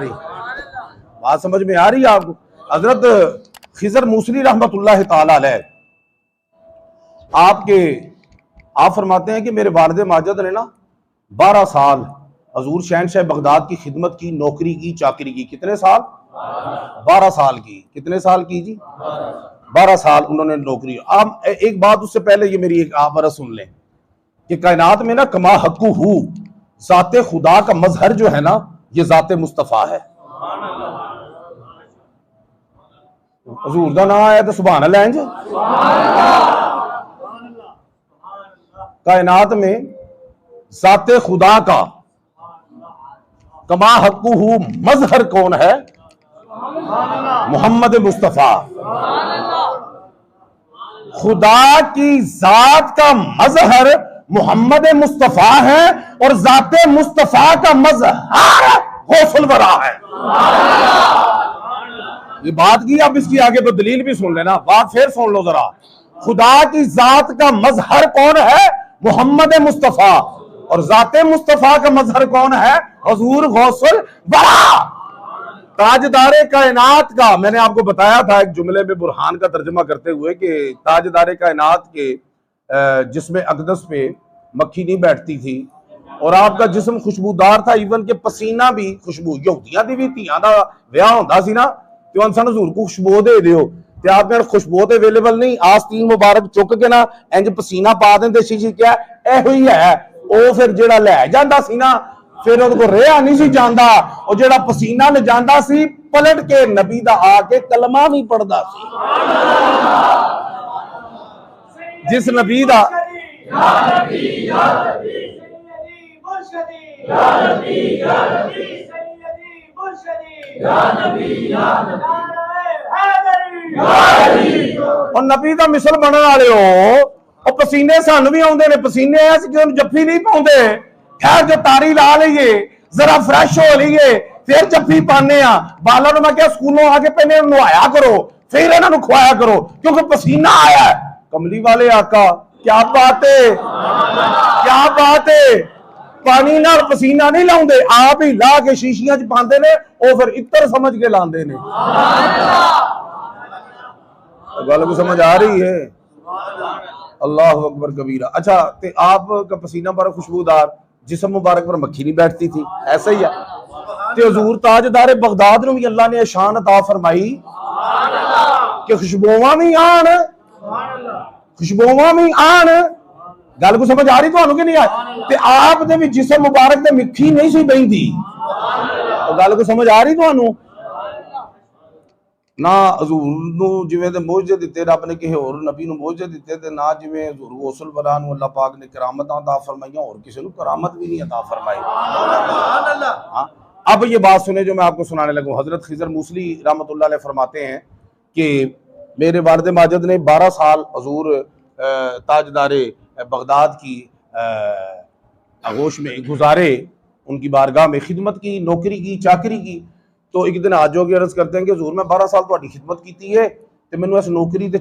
बात समझ में आ रही है आपको। हजरत खिजर मूसली रहमतुल्लाह ताला अलैह आप फरमाते हैं कि मेरे वालिद माजिद ने ना 12 साल हजूर शहनशाह बगदाद की खिदमत की, नौकरी की, चाकरी की। कितने साल? 12 साल की। कितने साल की जी? 12 साल उन्होंने नौकरी। अब एक बात उससे पहले ये मेरी एक आप बरस सुन लें कि कायनात में ना कमा हक्कू हु जाते खुदा का मजहर जो है ना, ये जाते मुस्तफ़ा है। हजूर का नाम आया तो सुभान अल्लाह इंज। कायनात में जाते खुदा का कमा हक्कू हु मजहर कौन है? मोहम्मद मुस्तफ़ा। खुदा की जात का मजहर मोहम्मद मुस्तफ़ा है और जाते मुस्तफ़ा का मजहर गौसुल वरा है। ये बात की, अब इसकी आगे तो दलील भी सुन लेना, बात फिर सुन लो जरा। खुदा की जात का मजहर कौन है? मोहम्मद मुस्तफ़ा। और जाते मुस्तफ़ा का मजहर कौन है? हुजूर गौसुल वरा, ताजदारे कायनात का। मैंने आपको बताया था एक जुमले में बुरहान का तर्जुमा करते हुए कि ताजदारे कायनात के जिस्म अक़दस पे मक्खी नहीं बैठती थी और आपका जिस्म खुशबूदार था, इवन के पसीना भी खुशबू। यहूदियां दी भी धीआं दा विआह हुंदा सी ना, ते अनसन हुजूर को खुशबू दे दियो ते आप मेरे खुशबू अवेलेबल नहीं, आस्तीन मुबारक चुक के ना इंज पसीना पा देंदे सी जी। क्या एहो ही है ओ। फिर जेड़ा लै जांदा सी ना, फिर उहदे को रेहा नहीं सी जांदा, और जेड़ा पसीना ले जांदा सी पलट के नबी दा आके कलमा भी पढ़दा सी। जिस नबी दा और नबी दा मिसल बनने वाले हो, और पसीने सानू भी आउंदे ने, पसीने असीं क्यों जफ्फी नहीं पाउंदे? खैर जो तारी ला लीए, जरा फ्रेश हो लीए, फिर जफ्फी पाने आ। बालों ने मैं क्या स्कूलों आके पहले नहाया करो, फिर इन्हां नूं खुआया करो, क्योंकि पसीना आया है। कमली वाले आका, क्या बात है, क्या बात है। पानी नाल पसीना नहीं लाउंदे, आप ही ला के शीशियां च पांदे ने, ओ फिर इत्र समझ के लांदे ने। गल को समझ आ रही है? अल्लाह अकबर कबीरा। अच्छा, ते आपका पसीना बड़ा खुशबूदार, जिस्म मुबारक पर मक्खी नहीं बैठती थी, ऐसा ही है। ते हुजूर ताजदारे बगदाद नूं भी अल्लाह ने शान अता फरमाई कि खुशबुआं भी आन, खुशबुआं भी आन। गल को समझ आ रही तुहानू कि नहीं आ? ते आप दे भी जिस्म मुबारक ते मक्खी नहीं सी बहिंदी। तो गल को समझ आ रही तुहानू ना? हजूर नूं जिवें दे मोजे दिते रब ने, किसी होर नबी नूं मोजे दिते, ते ना जिवें हजूर गौसुल वरा नूं अल्लाह पाक ने करामतां अता फरमाईयां, और किसी नूं करामत भी नहीं अता फरमाई। हाँ, अब ये बात सुने जो मैं आपको सुनाने लगूं। हजरत खिजर मूसली रहमतुल्लाह अलैह फरमाते हैं कि मेरे वालिद माजिद ने 12 साल हजूर ताजदारे बगदाद की आगोश में गुजारे, उनकी बारगाह में खिदमत की, नौकरी की, चाकरी की। तो एक दिन आज जो अर्ज करते हैं कि हुजूर मैं 12 साल तुहाडी खिदमत की है, तो मैनू इस नौकरी